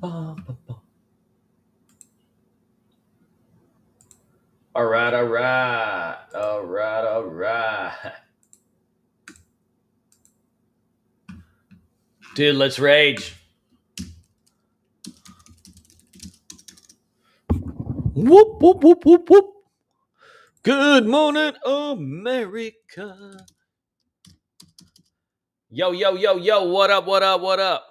All right, all right, all right, all right. Dude, let's rage. Whoop, whoop, whoop, whoop, whoop. Good morning, America. Yo, yo, yo, yo, what up, what up, what up?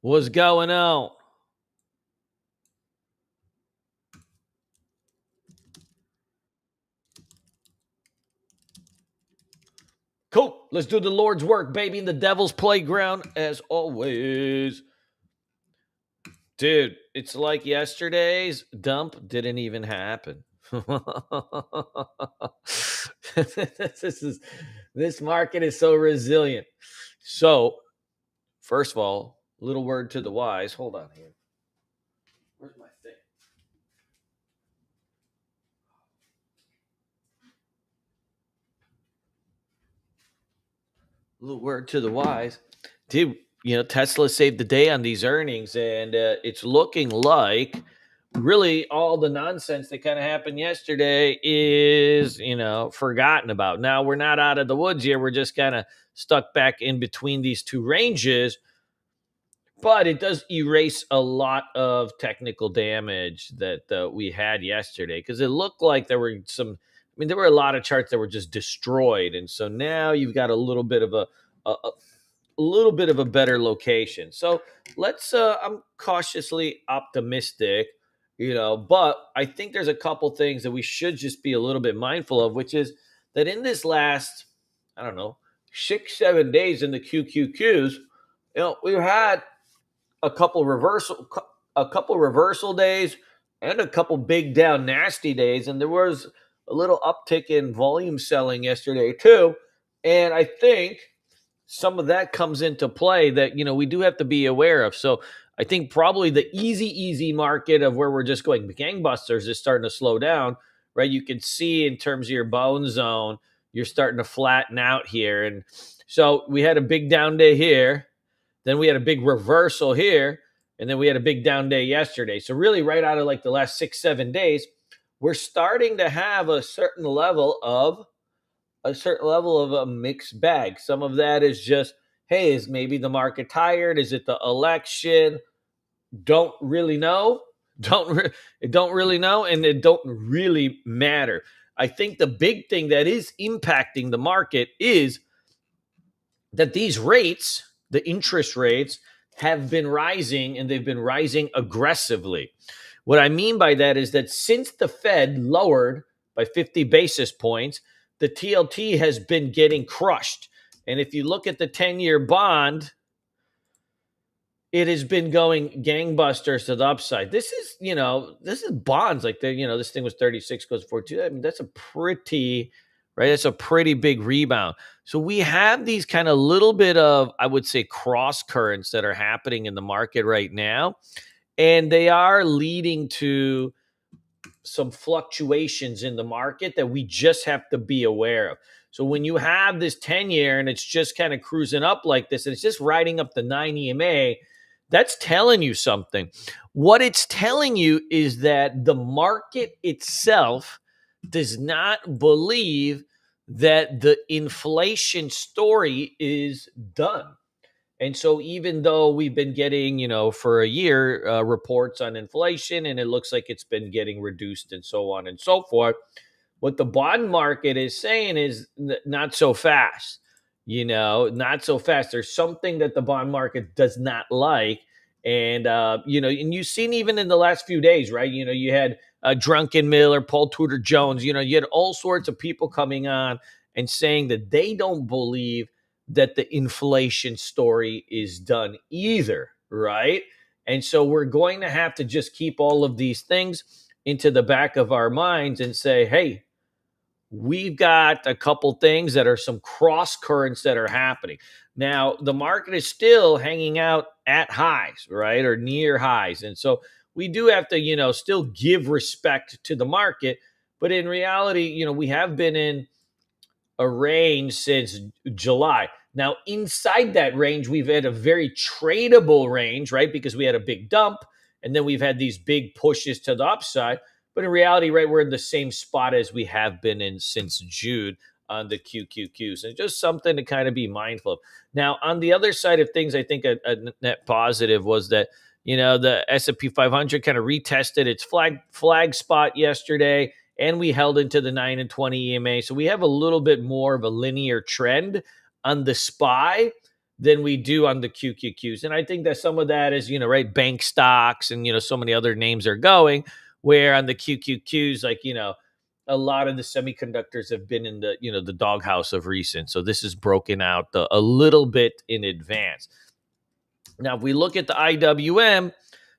What's going on? Cool. Let's do the Lord's work, baby, in the devil's playground, as always. Dude, it's like yesterday's dump didn't even happen. this is this market is so resilient. So, first of all, little word to the wise. Hold on here. Where's my thing? Little word to the wise. Dude, Tesla saved the day on these earnings, and it's looking like really all the nonsense that kind of happened yesterday is, forgotten about. Now we're not out of the woods here. We're just kind of stuck back in between these two ranges, but it does erase a lot of technical damage that we had yesterday because it looked like there were there were a lot of charts that were just destroyed. And so now you've got a little bit of a little bit of a better location. So I'm cautiously optimistic, but I think there's a couple things that we should just be a little bit mindful of, which is that in this last, I don't know, 6, 7 days in the QQQs, we've had a couple reversal a couple reversal days and a couple big down nasty days, and there was a little uptick in volume selling yesterday too. And I think some of that comes into play that we do have to be aware of. So I think probably the easy market of where we're just going gangbusters is starting to slow down, right? You can see in terms of your bone zone, you're starting to flatten out here. And so we had a big down day here, then we had a big reversal here, and then we had a big down day yesterday. So really right out of like the last 6, 7 days, we're starting to have a certain level of a mixed bag. Some of that is just, hey, is maybe the market tired? Is it the election? Don't really know. Don't really know, and it don't really matter. I think the big thing that is impacting the market is that these rates, the interest rates, have been rising, and they've been rising aggressively. What I mean by that is that since the Fed lowered by 50 basis points, the TLT has been getting crushed. And if you look at the 10-year bond, it has been going gangbusters to the upside. This is bonds like this thing was 36, goes 42. I mean, that's a pretty, right? That's a pretty big rebound. So we have these kind of little bit of, I would say, cross currents that are happening in the market right now. And they are leading to some fluctuations in the market that we just have to be aware of. So when you have this 10-year and it's just kind of cruising up like this, and it's just riding up the 9 EMA, that's telling you something. What it's telling you is that the market itself does not believe that the inflation story is done. And so, even though we've been getting, for a year, reports on inflation, and it looks like it's been getting reduced and so on and so forth, what the bond market is saying is not so fast, not so fast. There's something that the bond market does not like. And, and you've seen even in the last few days, right? You had Drunken Miller, Paul Tudor Jones, you had all sorts of people coming on and saying that they don't believe that the inflation story is done either, right? And so we're going to have to just keep all of these things into the back of our minds and say, hey, we've got a couple things that are some cross currents that are happening. Now, the market is still hanging out at highs, right? Or near highs. And so we do have to, still give respect to the market. But in reality, we have been in a range since July. Now, inside that range, we've had a very tradable range, right? Because we had a big dump and then we've had these big pushes to the upside. But in reality, right, we're in the same spot as we have been in since June on the QQQs. And just something to kind of be mindful of. Now, on the other side of things, I think a net positive was that, the S&P 500 kind of retested its flag spot yesterday, and we held into the 9 and 20 EMA. So we have a little bit more of a linear trend on the SPY than we do on the QQQs. And I think that some of that is, right, bank stocks and, so many other names are going, where on the QQQs, like, a lot of the semiconductors have been in the, the doghouse of recent. So this is broken out a little bit in advance. Now, if we look at the IWM,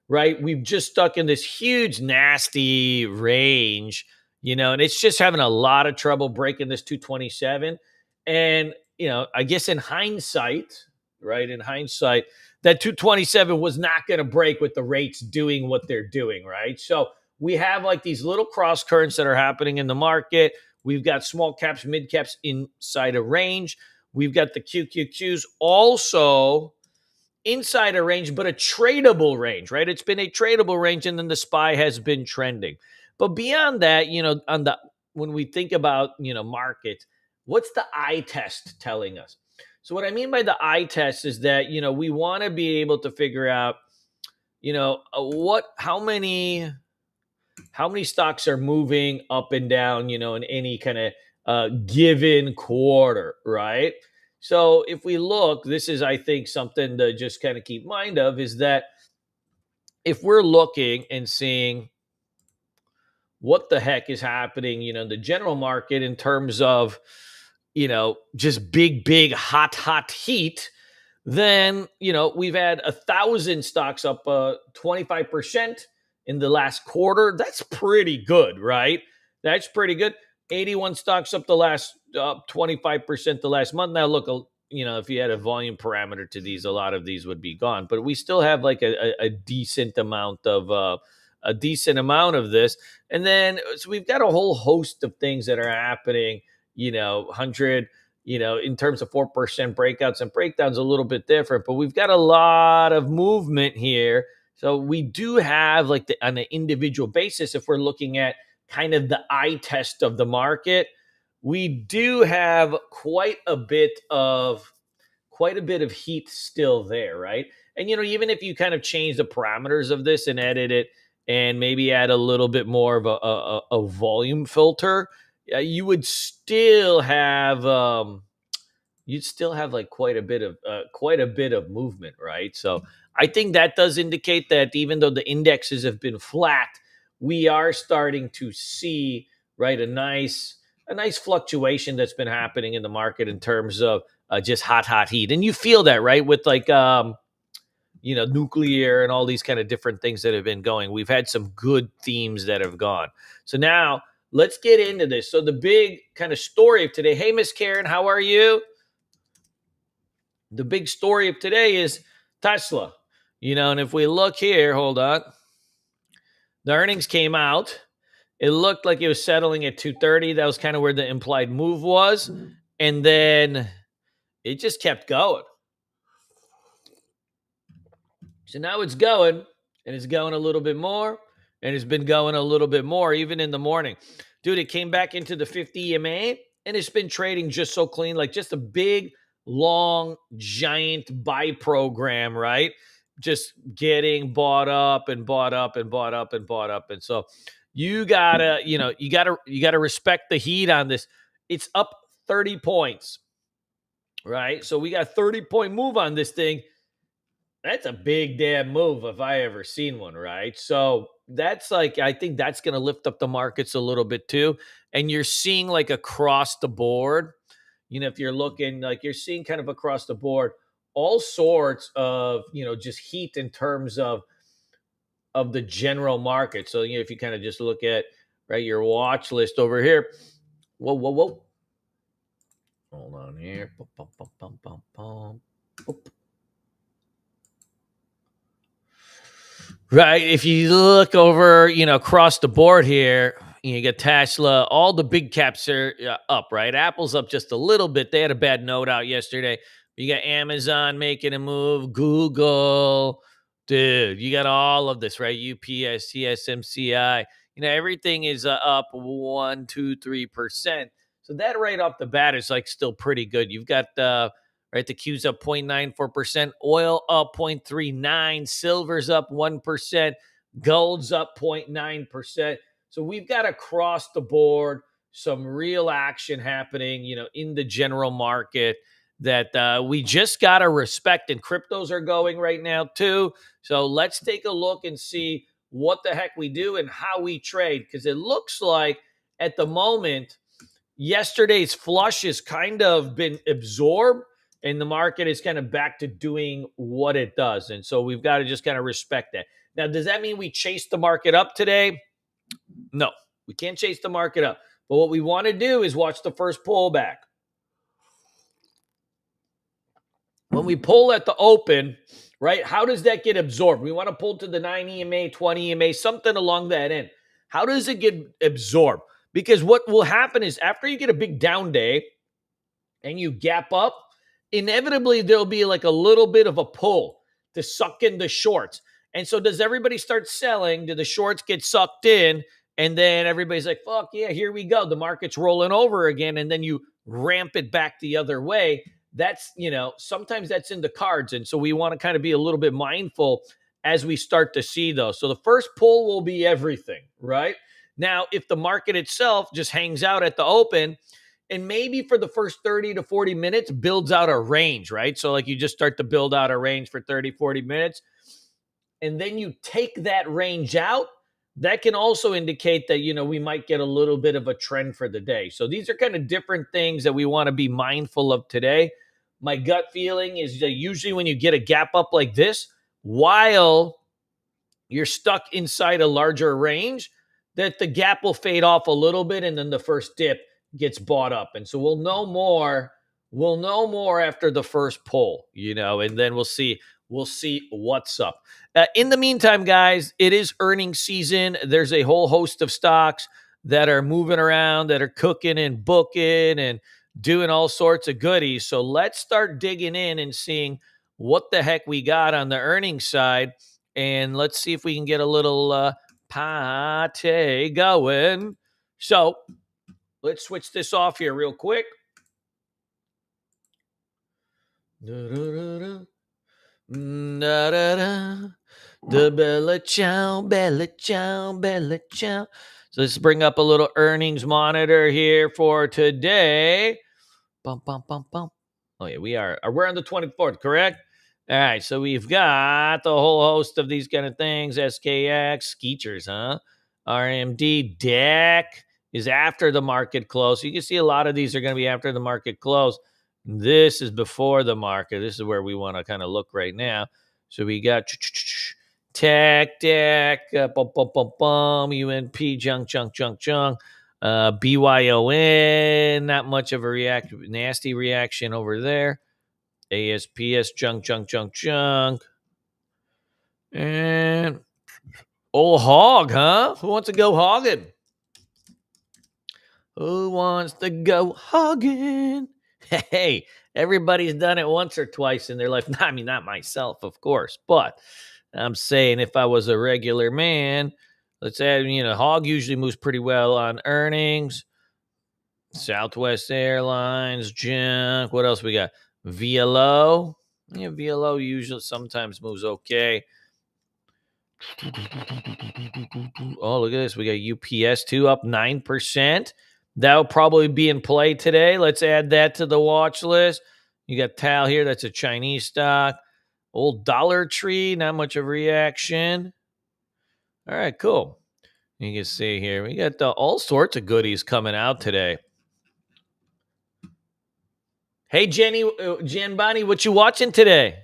right, we've just stuck in this huge, nasty range, and it's just having a lot of trouble breaking this 227. And, I guess in hindsight, right, that 227 was not going to break with the rates doing what they're doing, right? So we have like these little cross currents that are happening in the market. We've got small caps, mid caps inside a range. We've got the QQQs also inside a range, but a tradable range, right? It's been a tradable range, and then the SPY has been trending. But beyond that, when we think about, markets, what's the eye test telling us? So what I mean by the eye test is that, we want to be able to figure out, how many stocks are moving up and down, in any kind of given quarter, right? So if we look, this is, I think, something to just kind of keep mind of, is that if we're looking and seeing what the heck is happening, in the general market in terms of, just big, hot heat, then, we've had 1,000 stocks up 25% in the last quarter. That's pretty good, right? That's pretty good. 81 stocks up 25% the last month. Now, look, if you had a volume parameter to these, a lot of these would be gone. But we still have like a decent amount of this. And then so we've got a whole host of things that are happening. 100. In terms of 4% breakouts and breakdowns, a little bit different. But we've got a lot of movement here. So we do have like on an individual basis, if we're looking at kind of the eye test of the market, we do have quite a bit of heat still there, right? And even if you kind of change the parameters of this and edit it and maybe add a little bit more of a volume filter, you would still have like quite a bit of movement, right? So I think that does indicate that even though the indexes have been flat, we are starting to see, right, a nice fluctuation that's been happening in the market in terms of just hot heat. And you feel that, right, with like nuclear and all these kind of different things that have been going. We've had some good themes that have gone. So now let's get into this. So the big kind of story of today. Hey, Miss Karen, how are you? The big story of today is Tesla. And if we look here, hold on. The earnings came out. It looked like it was settling at 230. That was kind of where the implied move was. And then it just kept going. So now it's going, and it's going a little bit more, and it's been going a little bit more even in the morning. Dude, it came back into the 50 EMA, and it's been trading just so clean, like just a big, long, giant buy program, right? Just getting bought up and bought up and bought up and bought up. And so you gotta respect the heat on this. It's up 30 points, right? So we got a 30-point move on this thing. That's a big damn move if I ever seen one, right? So that's like, I think that's going to lift up the markets a little bit too. And you're seeing like across the board, if you're looking, like you're seeing kind of across the board, all sorts of, just heat in terms of the general market. So, if you kind of just look at, right, your watch list over here. Whoa. Hold on here. Right. If you look over, across the board here, you get Tesla, all the big caps are up, right? Apple's up just a little bit. They had a bad note out yesterday, You got Amazon making a move, Google, dude. You got all of this, right? UPS, TSMCI. Everything is up 1, 2, 3%. So that right off the bat is like still pretty good. You've got right, the Q's up 0.94%, oil up 0.39, silver's up 1%, gold's up 0.9%. So we've got across the board some real action happening, in the general market that we just got to respect. And cryptos are going right now too. So let's take a look and see what the heck we do and how we trade. Because it looks like at the moment, yesterday's flush has kind of been absorbed and the market is kind of back to doing what it does. And so we've got to just kind of respect that. Now, does that mean we chase the market up today? No, we can't chase the market up. But what we want to do is watch the first pullback. When we pull at the open, right, how does that get absorbed? We want to pull to the 9 EMA, 20 EMA, something along that end. How does it get absorbed? Because what will happen is after you get a big down day and you gap up, inevitably there'll be like a little bit of a pull to suck in the shorts. And so does everybody start selling? Do the shorts get sucked in? And then everybody's like, fuck yeah, here we go. The market's rolling over again. And then you ramp it back the other way. That's, sometimes that's in the cards. And so we want to kind of be a little bit mindful as we start to see those. So the first pull will be everything, right? Now, if the market itself just hangs out at the open and maybe for the first 30 to 40 minutes builds out a range, right? So like you just start to build out a range for 30, 40 minutes, and then you take that range out, that can also indicate that, we might get a little bit of a trend for the day. So these are kind of different things that we want to be mindful of today. My gut feeling is that usually when you get a gap up like this, while you're stuck inside a larger range, that the gap will fade off a little bit and then the first dip gets bought up. And so we'll know more. We'll know more after the first pull, and then we'll see what's up. In the meantime, guys, it is earnings season. There's a whole host of stocks that are moving around, that are cooking and booking and doing all sorts of goodies. So let's start digging in and seeing what the heck we got on the earnings side. And let's see if we can get a little party going. So let's switch this off here real quick. The Bella Ciao, Bella Ciao, Bella Ciao. So let's bring up a little earnings monitor here for today. Bum, bum, bum, bum. Oh, yeah, we're on the 24th, correct? All right, so we've got the whole host of these kind of things. SKX, Skeechers, huh? RMD, DEC is after the market close. You can see a lot of these are going to be after the market close. This is before the market. This is where we want to kind of look right now. So we got Tech, DEC, UNP, junk. BYON, not much of a nasty reaction over there. ASPS, junk. And old hog, huh? Who wants to go hogging? Who wants to go hogging? Hey, everybody's done it once or twice in their life. I mean, not myself, of course, but I'm saying if I was a regular man, let's add, hog usually moves pretty well on earnings. Southwest Airlines, junk. What else we got? VLO. Yeah, VLO usually sometimes moves okay. Oh, look at this. We got UPS 2 up 9%. That'll probably be in play today. Let's add that to the watch list. You got TAL here. That's a Chinese stock. Old Dollar Tree, not much of a reaction. All right, cool. You can see here, we got all sorts of goodies coming out today. Hey, Jan Bonnie, what you watching today?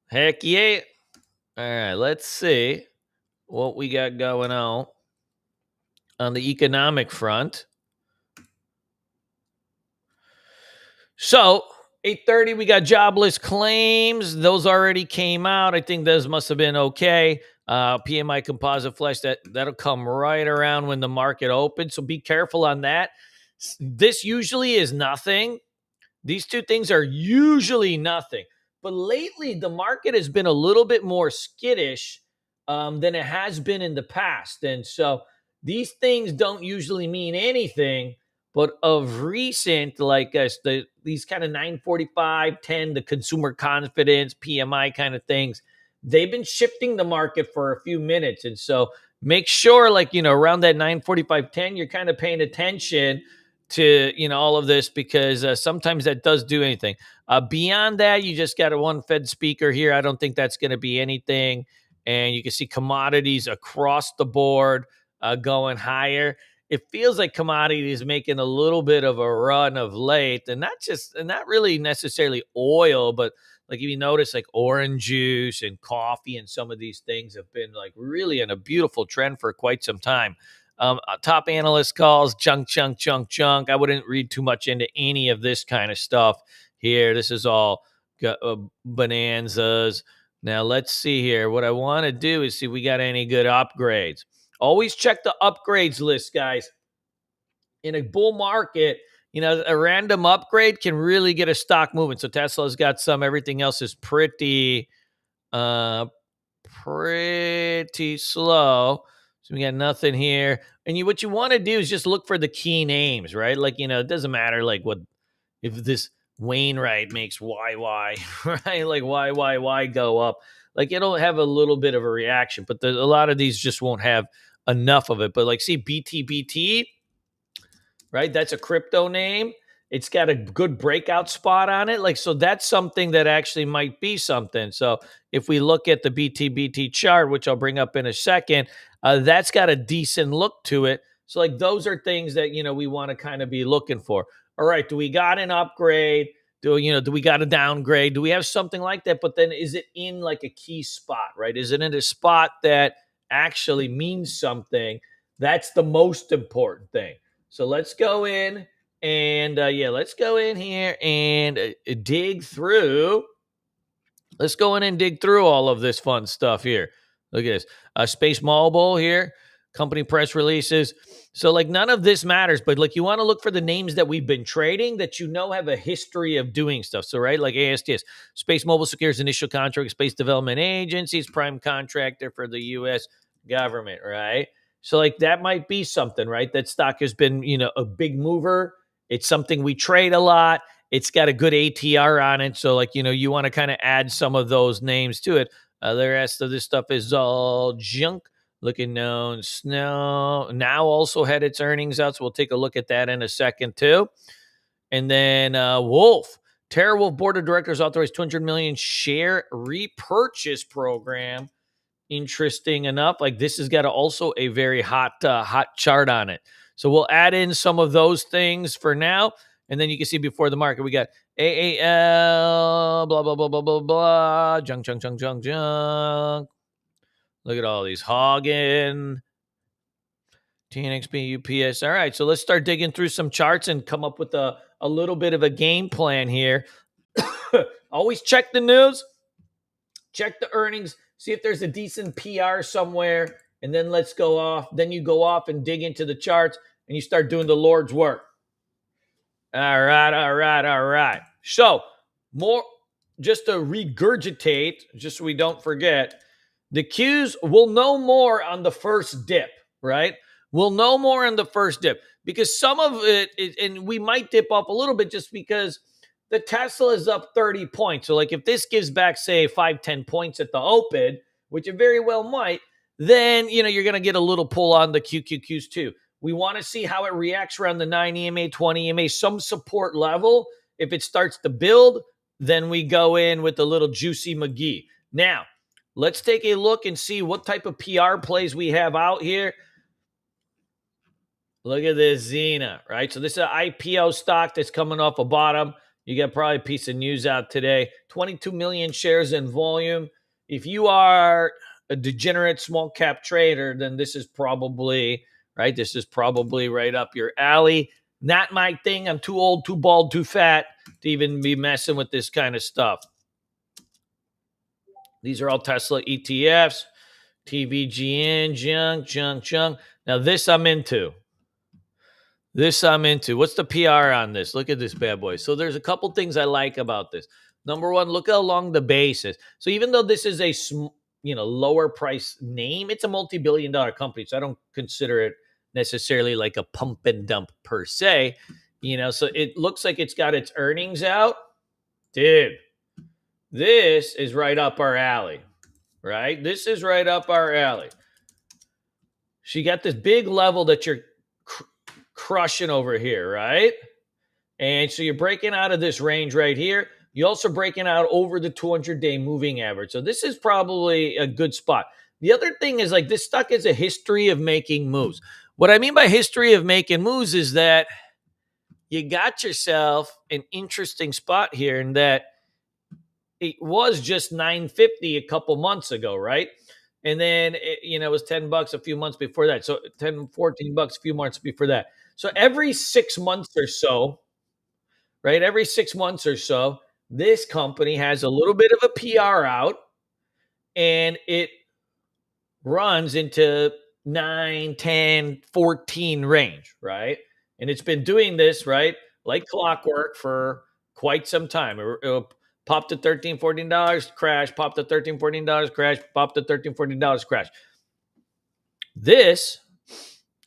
Heck yeah. All right, let's see what we got going on the economic front. So 8:30, we got jobless claims. Those already came out. I think those must have been okay. PMI composite flesh, that'll come right around when the market opens. So be careful on that. This usually is nothing These two things are usually nothing. But lately, the market has been a little bit more skittish than it has been in the past. And so these things don't usually mean anything. But of recent, like these kind of 945, 10, the consumer confidence, PMI kind of things, they've been shifting the market for a few minutes. And so make sure, like, around that 945, 10, you're kind of paying attention to all of this, because sometimes that does do anything. Beyond that, you just got a one Fed speaker here. I don't think that's going to be anything. And you can see commodities across the board going higher. It feels like commodities making a little bit of a run of late, and not really necessarily oil, but like if you notice, like orange juice and coffee and some of these things have been like really in a beautiful trend for quite some time. Top analyst calls, junk, junk, junk, junk. I wouldn't read too much into any of this kind of stuff here. This is all bonanzas. Now, let's see here. What I want to do is see if we got any good upgrades. Always check the upgrades list, guys. In a bull market, a random upgrade can really get a stock moving. So Tesla's got some. Everything else is pretty slow. So we got nothing here. And what you want to do is just look for the key names, right? Like, it doesn't matter like what if this Wainwright makes YY, right? Like YYY go up. Like it'll have a little bit of a reaction, but a lot of these just won't have enough of it. But like, see BTBT, right? That's a crypto name. It's got a good breakout spot on it. Like, so that's something that actually might be something. So if we look at the BTBT chart, which I'll bring up in a second, that's got a decent look to it. So like those are things that, we want to kind of be looking for. All right, do we got an upgrade? Do we got a downgrade? Do we have something like that? But then is it in like a key spot, right? Is it in a spot that actually means something? That's the most important thing. So let's go in and let's go in here and dig through. Let's go in and dig through all of this fun stuff here. Look at this. Space Mobile here, company press releases. So like none of this matters, but like you want to look for the names that we've been trading that have a history of doing stuff. So right, like ASTS, Space Mobile secures initial contract with Space Development Agency's prime contractor for the U.S. government, right? So like that might be something, right? That stock has been, a big mover. It's something we trade a lot. It's got a good ATR on it. So like, you want to kind of add some of those names to it. The rest of this stuff is all junk. Looking known. Snow now also had its earnings out. So we'll take a look at that in a second too. And then Wolf. TeraWulf board of directors authorized 200 million share repurchase program. Interesting enough, like this has got also a very hot chart on it. So we'll add in some of those things for now, and then you can see before the market we got AAL, blah blah blah blah blah blah, junk junk junk junk junk. Look at all these Hagen, TNXP, UPS. All right, so let's start digging through some charts and come up with a little bit of a game plan here. Always check the news, check the earnings. See if there's a decent PR somewhere, and then let's go off. Then you go off and dig into the charts, and you start doing the Lord's work. All right. So, more just to regurgitate, just so we don't forget, the Qs will know more on the first dip, right? We'll know more on the first dip because some of it, and we might dip up a little bit just because the Tesla is up 30 points. So like if this gives back, say 5-10 points at the open, which it very well might, then, you're going to get a little pull on the QQQs too. We want to see how it reacts around the 9 EMA, 20 EMA, some support level. If it starts to build, then we go in with the little juicy McGee. Now, let's take a look and see what type of PR plays we have out here. Look at this Xena, right? So this is an IPO stock that's coming off a bottom. You got probably a piece of news out today. 22 million shares in volume. If you are a degenerate small cap trader, then this is probably, right? This is probably right up your alley. Not my thing. I'm too old, too bald, too fat to even be messing with this kind of stuff. These are all Tesla ETFs. TVGN, junk. Now this I'm into. This I'm into. What's the PR on this? Look at this bad boy. So there's a couple things I like about this. Number one, look how long the base is. So even though this is a lower price name, it's a multi-billion-dollar company. So I don't consider it necessarily like a pump and dump per se. So it looks like it's got its earnings out. Dude, this is right up our alley, right? This is right up our alley. So you got this big level that you're crushing over here, right? And so you're breaking out of this range right here. You're also breaking out over the 200-day moving average. So this is probably a good spot. The other thing is like this stock has a history of making moves. What I mean by history of making moves is that you got yourself an interesting spot here in that it was just 950 a couple months ago, right? And then it was $10 a few months before that. So 10, $14 a few months before that. So every 6 months or so, right? Every 6 months or so, this company has a little bit of a PR out and it runs into 9, 10, 14 range, right? And it's been doing this, right? Like clockwork for quite some time. It'll pop to $13, $14, crash, pop to $13, $14, crash, pop to $13, $14, crash. This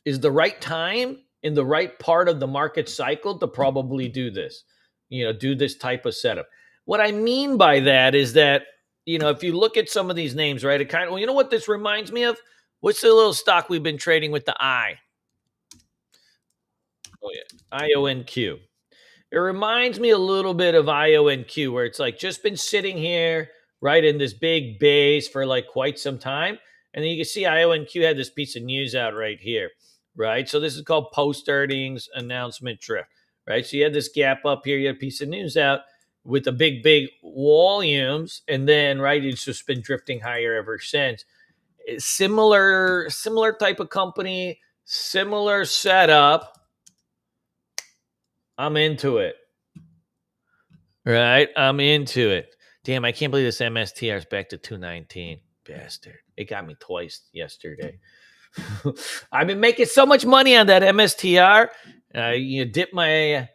is the right time in the right part of the market cycle to probably do this, do this type of setup. What I mean by that is that, if you look at some of these names, right, it kind of, well, you know what this reminds me of? What's the little stock we've been trading with the I? Oh, yeah. IONQ. It reminds me a little bit of IONQ, where it's like just been sitting here, right, in this big base for like quite some time. And then you can see IONQ had this piece of news out right here, right? So this is called post earnings announcement drift, right? So you had this gap up here, you had a piece of news out with the big volumes, and then right, it's just been drifting higher ever since. Similar type of company, similar setup. I'm into it. Right? I'm into it. Damn, I can't believe this MSTR is back to 219. Bastard. It got me twice yesterday. I've been making so much money on that MSTR. I dip my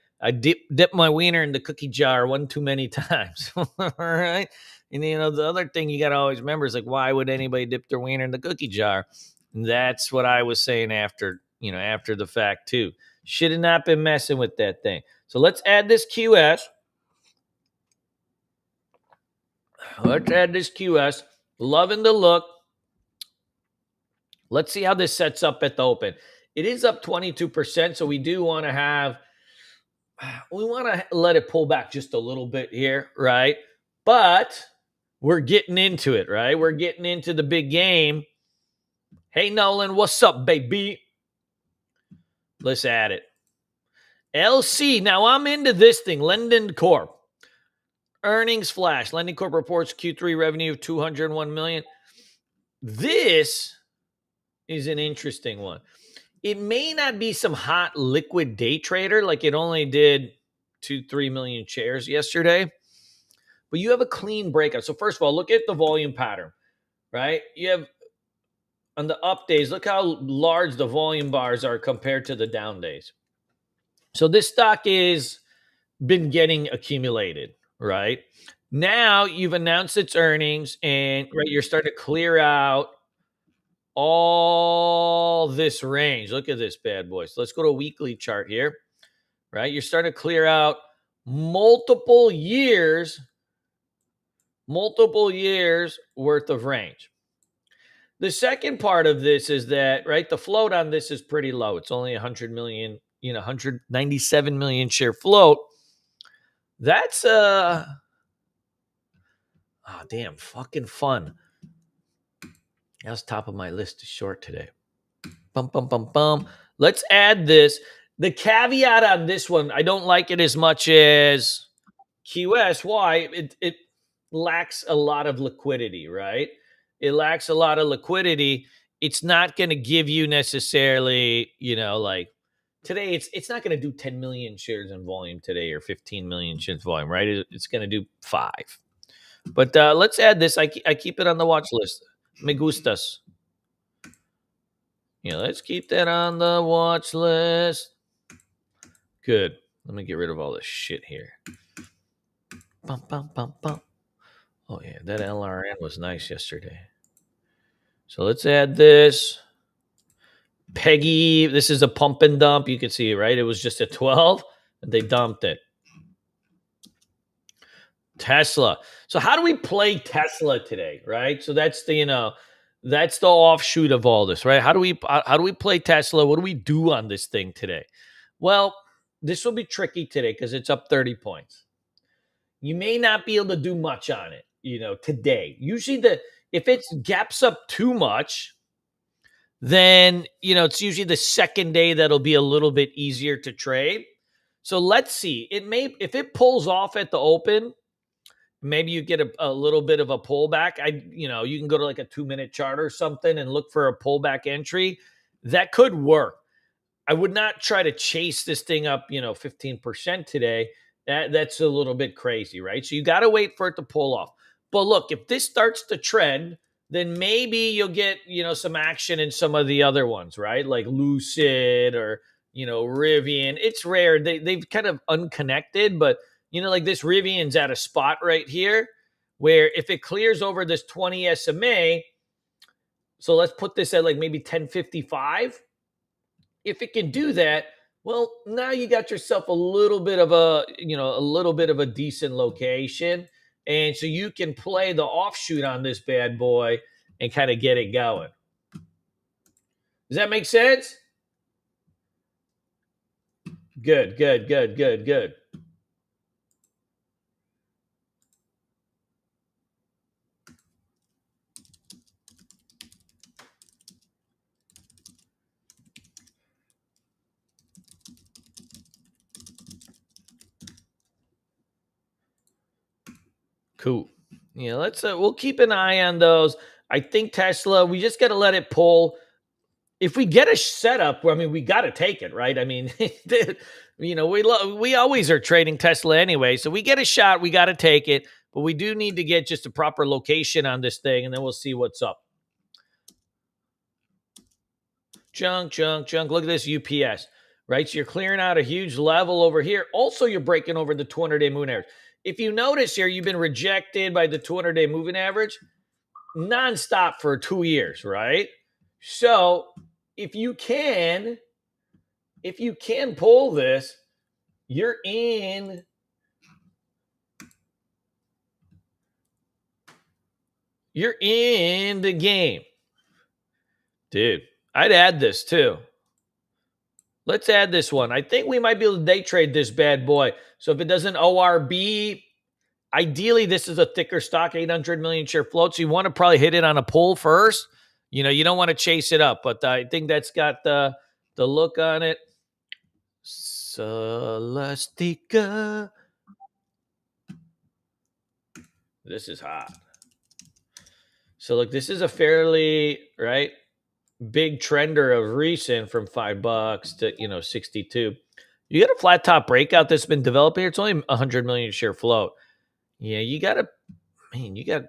wiener in the cookie jar one too many times. All right. And the other thing you gotta always remember is like, why would anybody dip their wiener in the cookie jar? And that's what I was saying after the fact too. Should have not been messing with that thing. So let's add this QS. Let's add this QS. Loving the look. Let's see how this sets up at the open. It is up 22%, so we do want to let it pull back just a little bit here, right? But we're getting into it, right? We're getting into the big game. Hey, Nolan, what's up, baby? Let's add it. LC. Now I'm into this thing. Lending Corp. Earnings flash. Lending Corp reports Q3 revenue of $201 million. This is an interesting one. It may not be some hot liquid day trader, like it only did 2-3 million shares yesterday, but you have a clean breakout. So first of all, look at the volume pattern, right? You have on the up days, look how large the volume bars are compared to the down days. So this stock is been getting accumulated, right? Now you've announced its earnings and right, you're starting to clear out all this range. Look at this bad boy. So let's go to a weekly chart here, right? You're starting to clear out multiple years worth of range. The second part of this is that, right, the float on this is pretty low. It's only 100 million, 197 million share float. That's damn fucking fun. That's top of my list is short today. Bum, bum, bum, bum. Let's add this. The caveat on this one, I don't like it as much as QS. Why? It lacks a lot of liquidity, right? It lacks a lot of liquidity. It's not going to give you necessarily, like today, it's not going to do 10 million shares in volume today or 15 million shares volume, right? It's going to do 5. But let's add this. I keep it on the watch list. Me gustas. Let's keep that on the watch list. Good. Let me get rid of all this shit here. Bum, bum, bum, bum. Oh, yeah. That LRN was nice yesterday. So let's add this. Peggy, this is a pump and dump. You can see, right? It was just a 12, and they dumped it. Tesla. So how do we play Tesla today, right? So that's that's the offshoot of all this, right? How do we play Tesla? What do we do on this thing today? Well, this will be tricky today because it's up 30 points. You may not be able to do much on it, today. Usually if it gaps up too much, then it's usually the second day that'll be a little bit easier to trade. So let's see. If it pulls off at the open, maybe you get a little bit of a pullback. You can go to like a 2-minute chart or something and look for a pullback entry. That could work. I would not try to chase this thing up, 15% today. That's a little bit crazy, right? So you got to wait for it to pull off. But look, if this starts to trend, then maybe you'll get, some action in some of the other ones, right? Like Lucid or, Rivian. It's rare. They've kind of unconnected, but like this Rivian's at a spot right here where if it clears over this 20 SMA, so let's put this at like maybe 1055. If it can do that, well, now you got yourself a little bit of a decent location. And so you can play the offshoot on this bad boy and kind of get it going. Does that make sense? Good, good, good, good, good. Cool. Yeah, we'll keep an eye on those. I think Tesla, we just got to let it pull. If we get a setup, we got to take it, right? We always are trading Tesla anyway, so we get a shot, we got to take it, but we do need to get just a proper location on this thing, and then we'll see what's up. Junk, junk, junk. Look at this UPS, right? So you're clearing out a huge level over here. Also, you're breaking over the 200-day moving average. If you notice here, you've been rejected by the 200-day moving average nonstop for 2 years, right? So if you can pull this, you're in the game. Dude, I'd add this too. Let's add this one. I think we might be able to day trade this bad boy. So if it doesn't ORB, ideally this is a thicker stock, 800 million share float. So you want to probably hit it on a pull first. You don't want to chase it up, but I think that's got the look on it. Celestica. This is hot. So look, this is a fairly big trender of recent from $5 to 62. You got a flat top breakout that's been developing here. It's only 100 million share float. Yeah, you got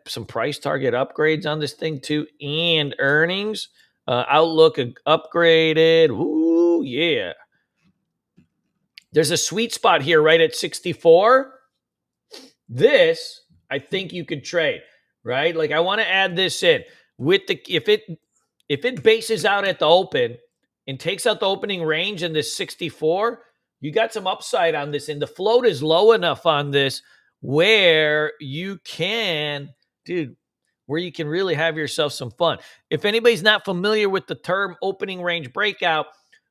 some price target upgrades on this thing too, and earnings outlook upgraded. Ooh, yeah. There's a sweet spot here right at 64. This I think you could trade, right? Like I want to add this in with if it bases out at the open and takes out the opening range in this 64, you got some upside on this, and the float is low enough on this where you can, where you can really have yourself some fun. If anybody's not familiar with the term opening range breakout,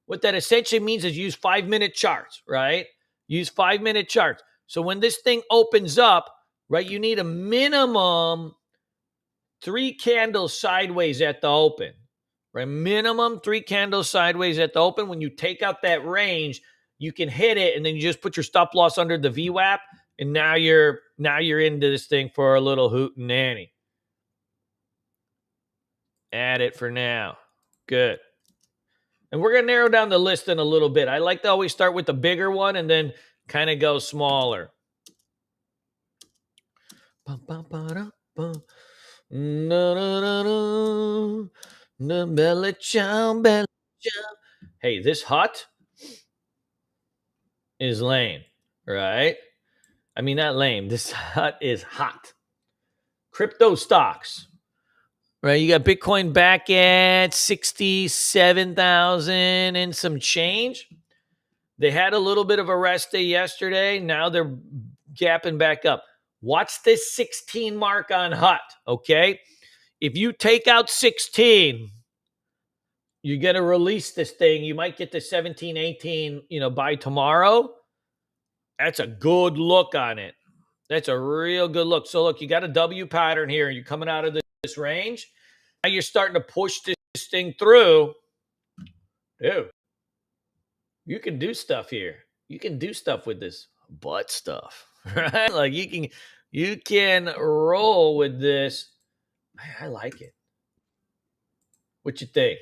what that essentially means is use 5-minute charts, right? Use 5-minute charts. So when this thing opens up, right, you need a minimum 3 candles sideways at the open, right? Minimum 3 candles sideways at the open. When you take out that range, you can hit it, and then you just put your stop loss under the VWAP, and now you're into this thing for a little hoot and nanny. Add it for now. Good. And we're going to narrow down the list in a little bit. I like to always start with the bigger one and then kind of go smaller. Hey, this hut, is lame, right? I mean, not lame. This hut is hot. Crypto stocks, right? You got Bitcoin back at 67,000 and some change. They had a little bit of a rest day yesterday. Now they're gapping back up. Watch this 16 mark on hut, okay? If you take out 16, you're going to release this thing. You might get to 17, 18, by tomorrow. That's a good look on it. That's a real good look. So look, you got a W pattern here. You're coming out of this range. Now you're starting to push this thing through. Dude, you can do stuff here. You can do stuff with this butt stuff, right? Like you can roll with this. I like it. What you think?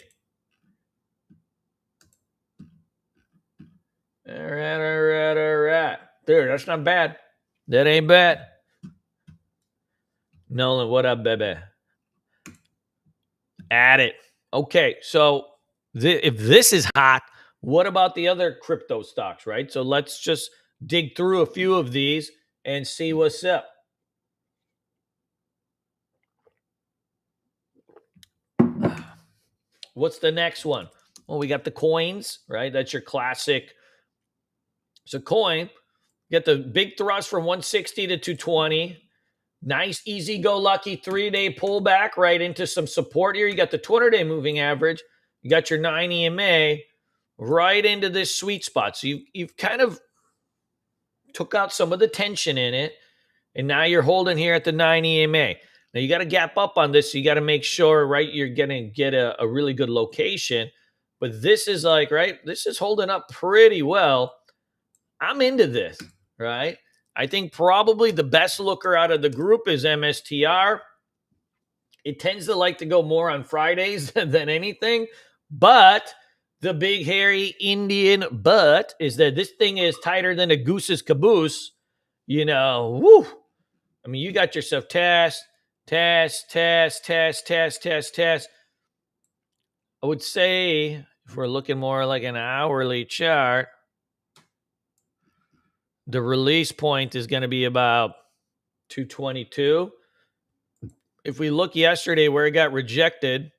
All right. Dude, that's not bad. That ain't bad. Nolan, what up, baby? Add it. Okay, so if this is hot, what about the other crypto stocks, right? So let's just dig through a few of these and see what's up. What's the next one? Well, we got the coins, right? That's your classic. So coin, get the big thrust from 160 to 220. Nice, easy go lucky 3-day pullback right into some support here. You got the 200-day moving average. You got your 9 EMA right into this sweet spot. So you've kind of took out some of the tension in it, and now you're holding here at the 9 EMA. Now you got to gap up on this. So you got to make sure, right, you're going to get a really good location. But this is like, right, this is holding up pretty well. I'm into this, right? I think probably the best looker out of the group is MSTR. It tends to like to go more on Fridays than anything. But the big hairy Indian butt is that this thing is tighter than a goose's caboose. Woo. I mean, you got yourself test. I would say if we're looking more like an hourly chart, the release point is going to be about 222. If we look yesterday where it got rejected,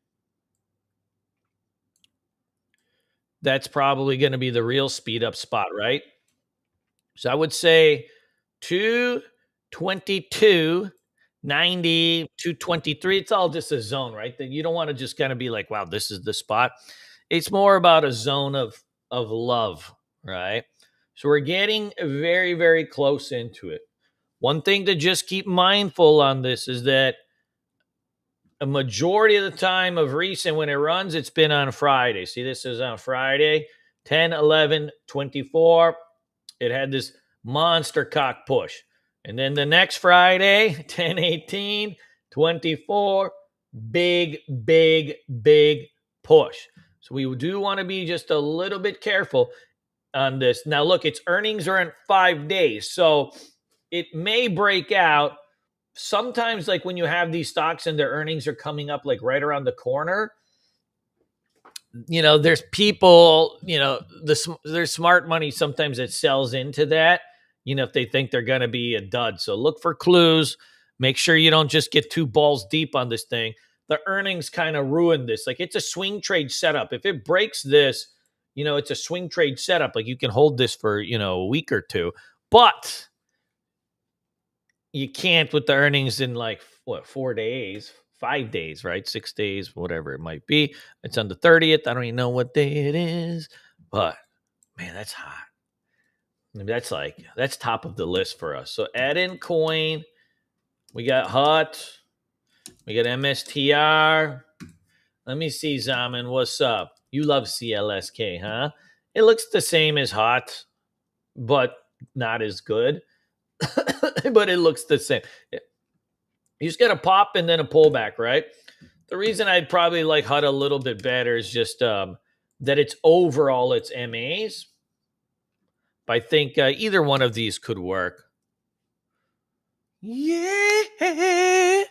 that's probably going to be the real speed up spot, right? So I would say 222, 90, 223. It's all just a zone, right? That you don't want to just kind of be like, wow, this is the spot. It's more about a zone of love, right? So we're getting very, very close into it. One thing to just keep mindful on this is that a majority of the time of recent when it runs, it's been on Friday. See, this is on Friday, 10, 11, 24. It had this monster cock push. And then the next Friday, 10, 18, 24, big push. So we do want to be just a little bit careful on this. Now, look, its earnings are in 5 days. So it may break out. Sometimes, like when you have these stocks and their earnings are coming up like right around the corner, there's people, there's smart money sometimes that sells into that, if they think they're going to be a dud. So look for clues. Make sure you don't just get two balls deep on this thing. The earnings kind of ruin this. Like it's a swing trade setup. If it breaks this, it's a swing trade setup. Like you can hold this for, a week or two. But you can't with the earnings in 4 days, 5 days, right? 6 days, whatever it might be. It's on the 30th. I don't even know what day it is, but man, that's hot. I mean, that's top of the list for us. So add in coin. We got hut. We got MSTR. Let me see, Zaman. What's up? You love CLSK, huh? It looks the same as hot, but not as good. But it looks the same. You just got a pop and then a pullback, right? The reason I'd probably like HUD a little bit better is just that it's overall its MAs. But I think either one of these could work. Yeah.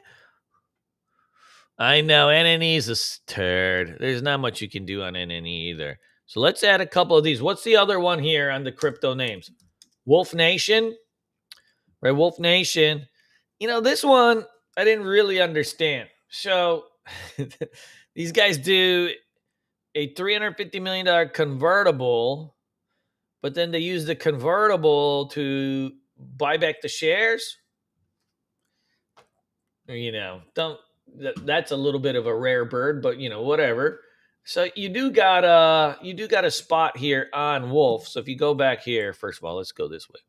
I know. NNE is a turd. There's not much you can do on NNE either. So let's add a couple of these. What's the other one here on the crypto names? Wolf Nation, right? Wolf Nation. This one I didn't really understand. So these guys do a $350 million convertible, but then they use the convertible to buy back the shares. Don't that's a little bit of a rare bird, but whatever. So you do got a spot here on Wolf. So if you go back here, first of all, let's go this way.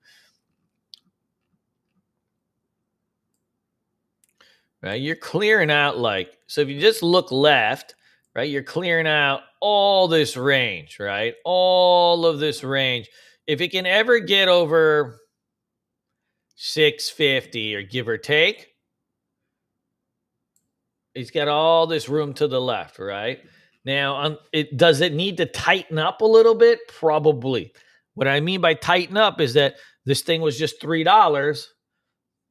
Right, you're clearing out so if you just look left, right, you're clearing out all this range, right? All of this range. If it can ever get over 650 or give or take, it's got all this room to the left, right? Now, does it need to tighten up a little bit? Probably. What I mean by tighten up is that this thing was just $3.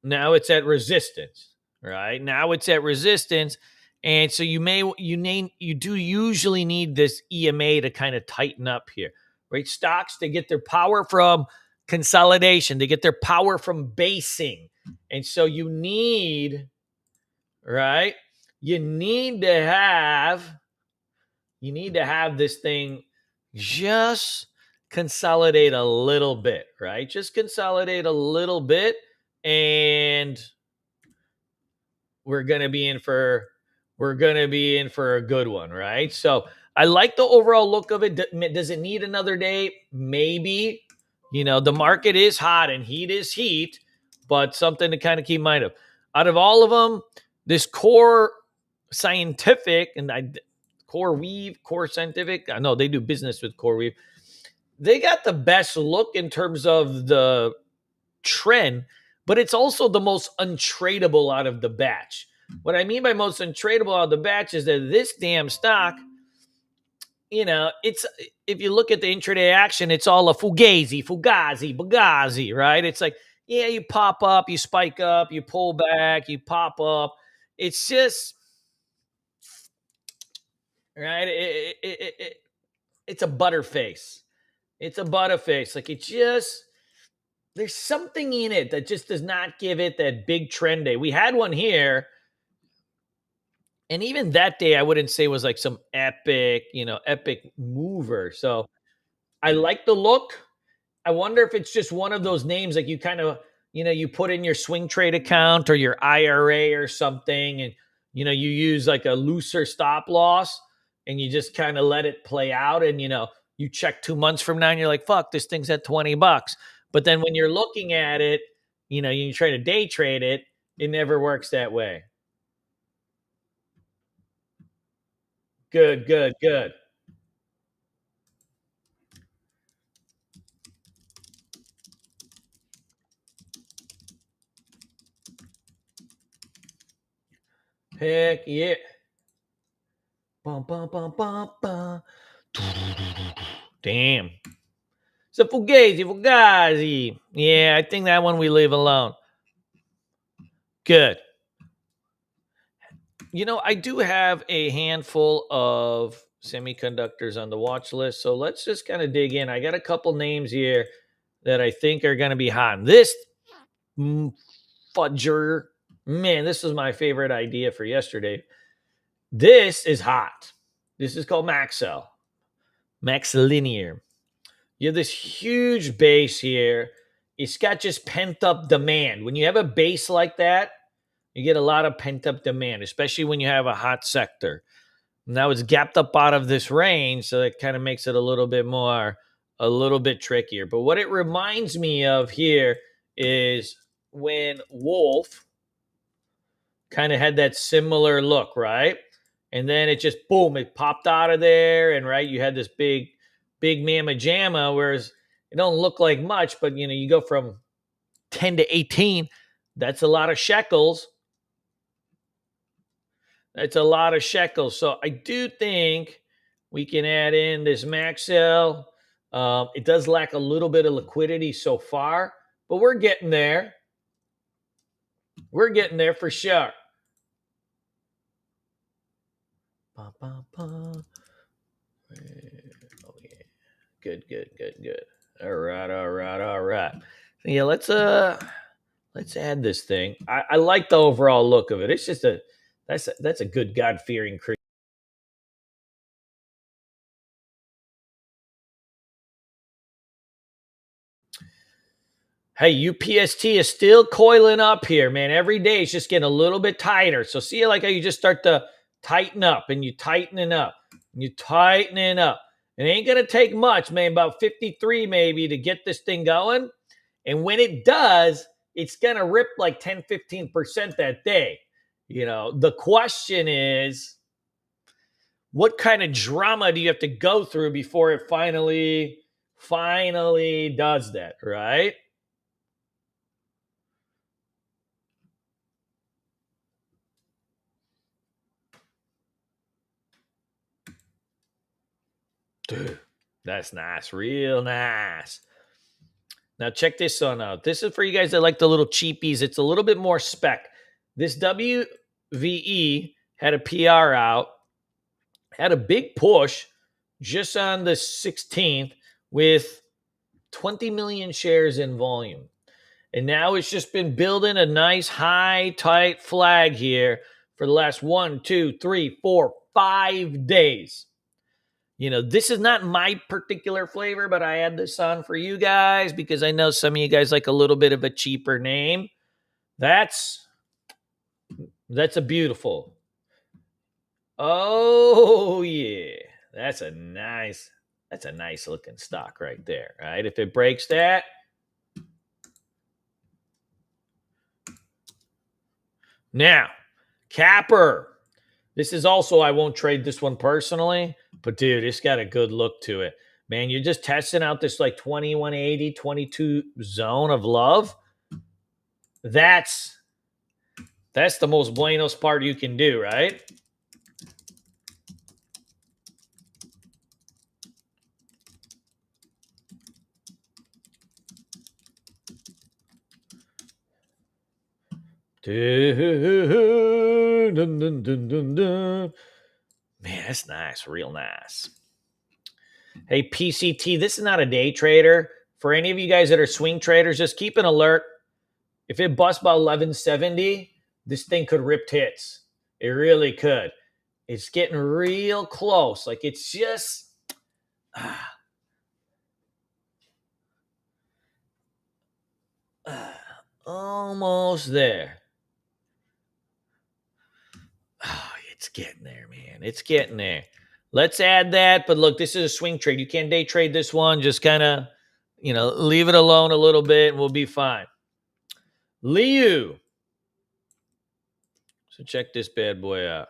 Now it's at resistance, right? Now it's at resistance. And so you do usually need this EMA to kind of tighten up here, right? Stocks, they get their power from consolidation, they get their power from basing. And so right? You need to have this thing just consolidate a little bit, right? Just consolidate a little bit, and we're gonna be in for a good one, right? So I like the overall look of it. Does it need another day? Maybe. The market is hot and heat is heat, but something to kind of keep in mind of. Out of all of them, this Core Scientific Core Scientific, I know they do business with CoreWeave. They got the best look in terms of the trend, but it's also the most untradeable out of the batch. What I mean by most untradeable out of the batch is that this damn stock, it's if you look at the intraday action, it's all a Fugazi, right? It's like, yeah, you pop up, you spike up, you pull back, you pop up. It's just right. It's a butterface. It's a butterface. Like there's something in it that just does not give it that big trend day. We had one here, and even that day, I wouldn't say was like some epic mover. So I like the look. I wonder if it's just one of those names like you kind of, you put in your swing trade account or your IRA or something, and you use like a looser stop loss, and you just kind of let it play out, and you check 2 months from now and you're like, fuck, this thing's at $20. But then when you're looking at it, you try to day trade it, it never works that way. Good, good, good. Heck yeah. Bum, bum, bum, bum, bum. Damn. So Fugazi. Yeah, I think that one we leave alone. Good. I do have a handful of semiconductors on the watch list. So let's just kind of dig in. I got a couple names here that I think are going to be hot. This fudger, man, this was my favorite idea for yesterday. This is hot. This is called Maxell, MaxLinear. You have this huge base here. It's got just pent up demand. When you have a base like that, you get a lot of pent up demand, especially when you have a hot sector. Now it's gapped up out of this range, so it kind of makes it a little bit trickier. But what it reminds me of here is when Wolf kind of had that similar look, right? And then it just boom, it popped out of there, and right, you had this big mamma jamma, whereas it don't look like much, but you go from 10 to 18, that's a lot of shekels. That's a lot of shekels. So I do think we can add in this Maxell. It does lack a little bit of liquidity so far, but we're getting there. We're getting there for sure. Ba, ba, ba. Oh, yeah. Good. All right. Yeah, let's add this thing. I like the overall look of it. It's just that's a good God fearing creature. Hey, UPST is still coiling up here, man. Every day it's just getting a little bit tighter. So see like how you just start to tighten up and you tightening up and you tightening up. It ain't gonna take much, man. About 53 maybe to get this thing going. And when it does, it's gonna rip like 10-15% that day. The question is, what kind of drama do you have to go through before it finally does that, right? Dude, that's nice. Real nice. Now check this one out. This is for you guys that like the little cheapies. It's a little bit more spec. This WVE had a PR out, had a big push just on the 16th with 20 million shares in volume. And now it's just been building a nice high, tight flag here for the last 1, 2, 3, 4, 5 days. This is not my particular flavor, but I add this on for you guys because I know some of you guys like a little bit of a cheaper name. That's a beautiful. Oh yeah. That's a nice looking stock right there, right? If it breaks that, now, Capper. This is also, I won't trade this one personally, but dude, it's got a good look to it. Man, you're just testing out this like 2180, 22 zone of love. That's the most Buenos part you can do, right? Man, that's nice. Real nice. Hey, PCT, this is not a day trader. For any of you guys that are swing traders, just keep an alert. If it busts about 1170, this thing could rip tits. It really could. It's getting real close. Like it's just almost there. Oh, it's getting there, man. It's getting there. Let's add that. But look, this is a swing trade. You can't day trade this one. Just kind of, leave it alone a little bit and we'll be fine. Liu. So check this bad boy out.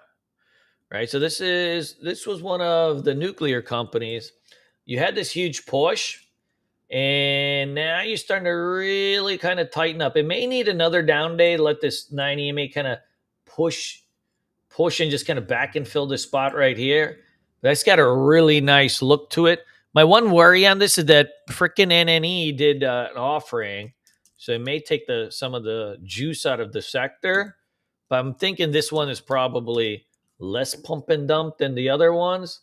Right. So this was one of the nuclear companies. You had this huge push. And now you're starting to really kind of tighten up. It may need another down day to let this 9 EMA kind of push and just kind of back and fill this spot right here. That's got a really nice look to it. My one worry on this is that freaking NNE did an offering, so it may take some of the juice out of the sector. But I'm thinking this one is probably less pump and dump than the other ones.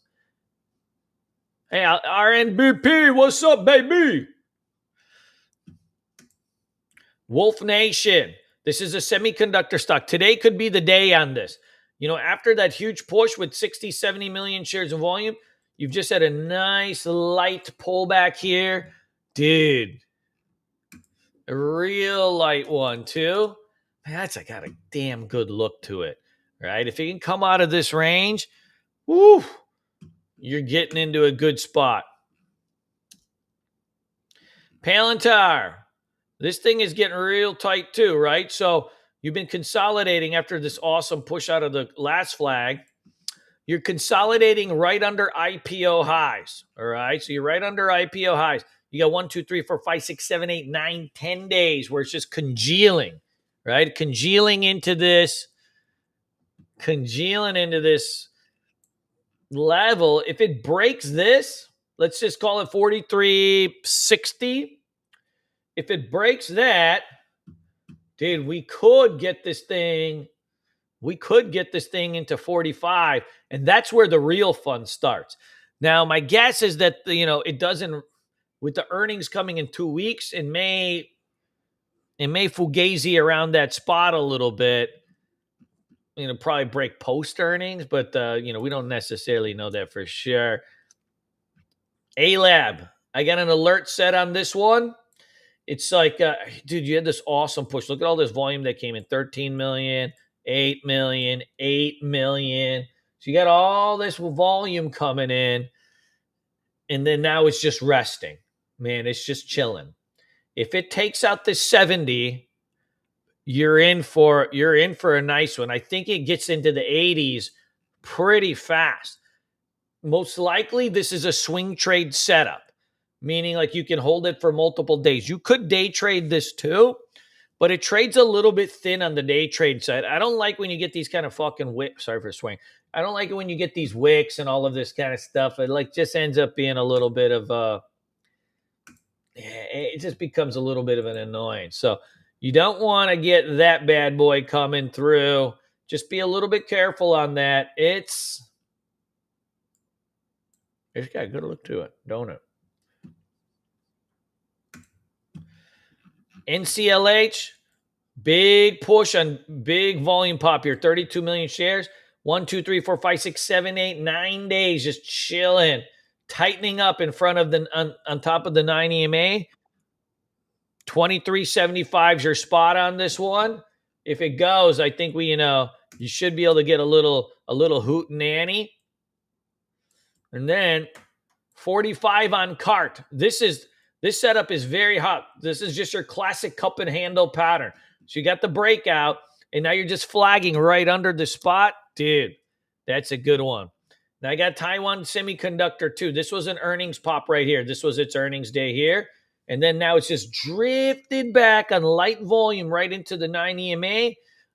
Hey, RNBP, what's up, baby? Wolf Nation. This is a semiconductor stock. Today could be the day on this. After that huge push with 60, 70 million shares in volume, you've just had a nice light pullback here. Dude, a real light one too. Man, that's got a damn good look to it, right? If you can come out of this range, woo, you're getting into a good spot. Palantir. This thing is getting real tight too, right? So you've been consolidating after this awesome push out of the last flag. You're consolidating right under IPO highs, all right? So you're right under IPO highs. You got 1, 2, 3, 4, 5, 6, 7, 8, 9, 10 days where it's just congealing, right? Congealing into this level. If it breaks this, let's just call it 43.60. If it breaks that, dude, we could get this thing into 45, and that's where the real fun starts. Now, my guess is that it doesn't, with the earnings coming in 2 weeks. It may fugazi around that spot a little bit. Probably break post earnings, but we don't necessarily know that for sure. A-Lab, I got an alert set on this one. It's like, dude, you had this awesome push. Look at all this volume that came in: 13 million, 8 million, 8 million. So you got all this volume coming in, and then now it's just resting. Man, it's just chilling. If it takes out this 70, you're in for a nice one. I think it gets into the 80s pretty fast. Most likely, this is a swing trade setup, meaning like you can hold it for multiple days. You could day trade this too, but it trades a little bit thin on the day trade side. I don't like when you get these kind of fucking wicks. Sorry for swing. I don't like it when you get these wicks and all of this kind of stuff. It like just ends up being a little bit of it just becomes a little bit of an annoyance. So you don't want to get that bad boy coming through. Just be a little bit careful on that. It's got a good look to it, don't it? NCLH, big push on big volume pop here. 32 million shares. 1, 2, 3, 4, 5, 6, 7, 8, 9 days just chilling, tightening up in front of the on top of the 9 EMA. 23.75 is your spot on this one. If it goes, I think you should be able to get a little hoot nanny. And then 45 on cart. This setup is very hot. This is just your classic cup and handle pattern. So you got the breakout, and now you're just flagging right under the spot. Dude, that's a good one. Now I got Taiwan Semiconductor too. This was an earnings pop right here. This was its earnings day here. And then now it's just drifted back on light volume right into the 9 EMA.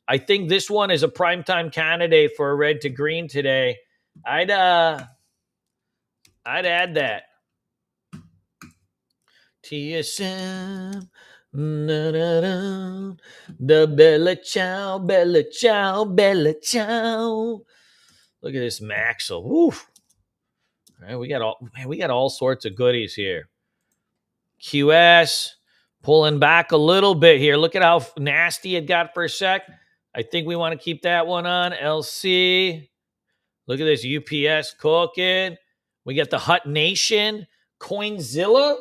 I think this one is a primetime candidate for a red to green today. I'd add that. TSM. The Bella Ciao, Bella Ciao, Bella Ciao. Look at this Maxwell. Woof. All right, we got all sorts of goodies here. QS pulling back a little bit here. Look at how nasty it got for a sec. I think we want to keep that one on. LC. Look at this UPS cooking. We got the Hut Nation. Coinzilla.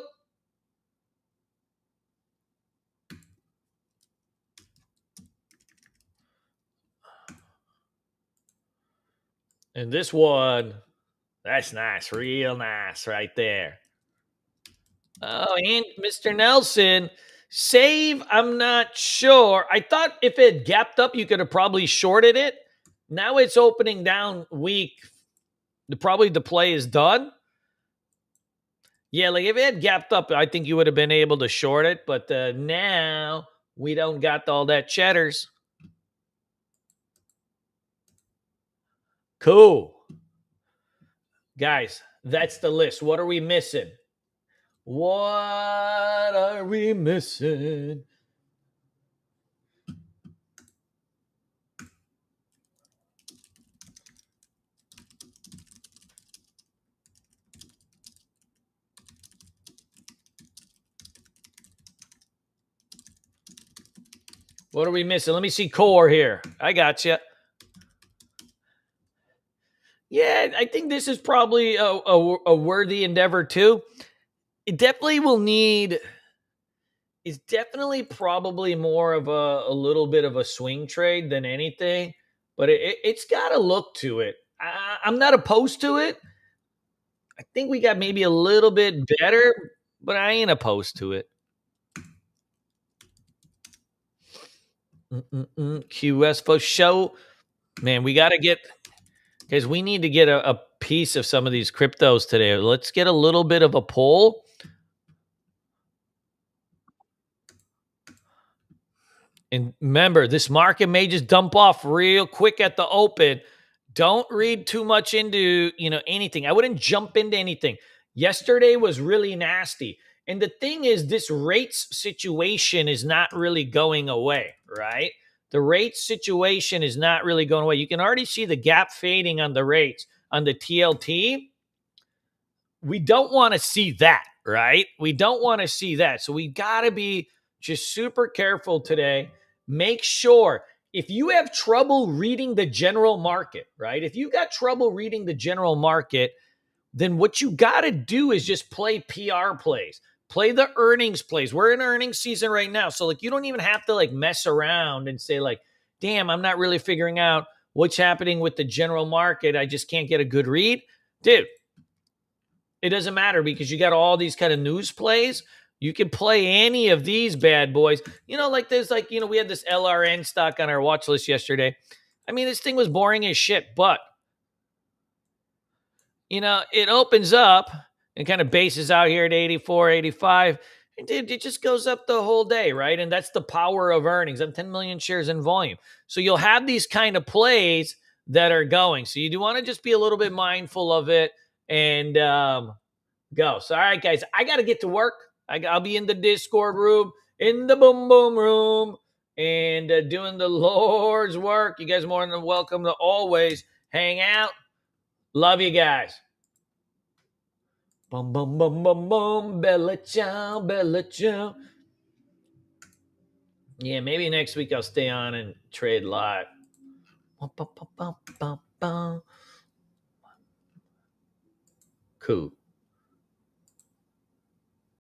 And this one, that's nice. Real nice right there. Oh, and Mr. Nelson, save, I'm not sure. I thought if it gapped up, you could have probably shorted it. Now it's opening down weak. Probably the play is done. Yeah, like if it had gapped up, I think you would have been able to short it. But now we don't got all that cheddars. Cool. Guys, that's the list. What are we missing? What are we missing? What are we missing? Let me see core here. I got you. Yeah, I think this is probably a worthy endeavor too. It definitely will need. It's definitely probably more of a little bit of a swing trade than anything, but it's got a look to it. I'm not opposed to it. I think we got maybe a little bit better, but I ain't opposed to it. QS for show. Man, we got to get, guys, we need to get a piece of some of these cryptos today. Let's get a little bit of a pull. And remember, this market may just dump off real quick at the open. Don't read too much into, anything. I wouldn't jump into anything. Yesterday was really nasty. And the thing is, this rates situation is not really going away, right? The rates situation is not really going away. You can already see the gap fading on the rates on the TLT. we don't want to see that, right? We don't want to see that. So we got to be just super careful today. Make sure if you have trouble reading the general market, right? If you got trouble reading the general market, then what you got to do is just play PR plays. Play the earnings plays. We're in earnings season right now. So like you don't even have to like mess around and say like, "Damn, I'm not really figuring out what's happening with the general market. I just can't get a good read." Dude, it doesn't matter because you got all these kind of news plays. You can play any of these bad boys. Like there's like, we had this LRN stock on our watch list yesterday. I mean, this thing was boring as shit, but it opens up and kind of bases out here at 84, 85. And dude, it just goes up the whole day, right? And that's the power of earnings. I'm 10 million shares in volume. So you'll have these kind of plays that are going. So you do want to just be a little bit mindful of it and go. So, all right, guys, I got to get to work. I'll be in the Discord room, in the boom boom room, and doing the Lord's work. You guys are more than welcome to always hang out. Love you guys. Boom, boom, boom, boom, boom. Bella ciao, bella ciao. Yeah, maybe next week I'll stay on and trade live. Cool.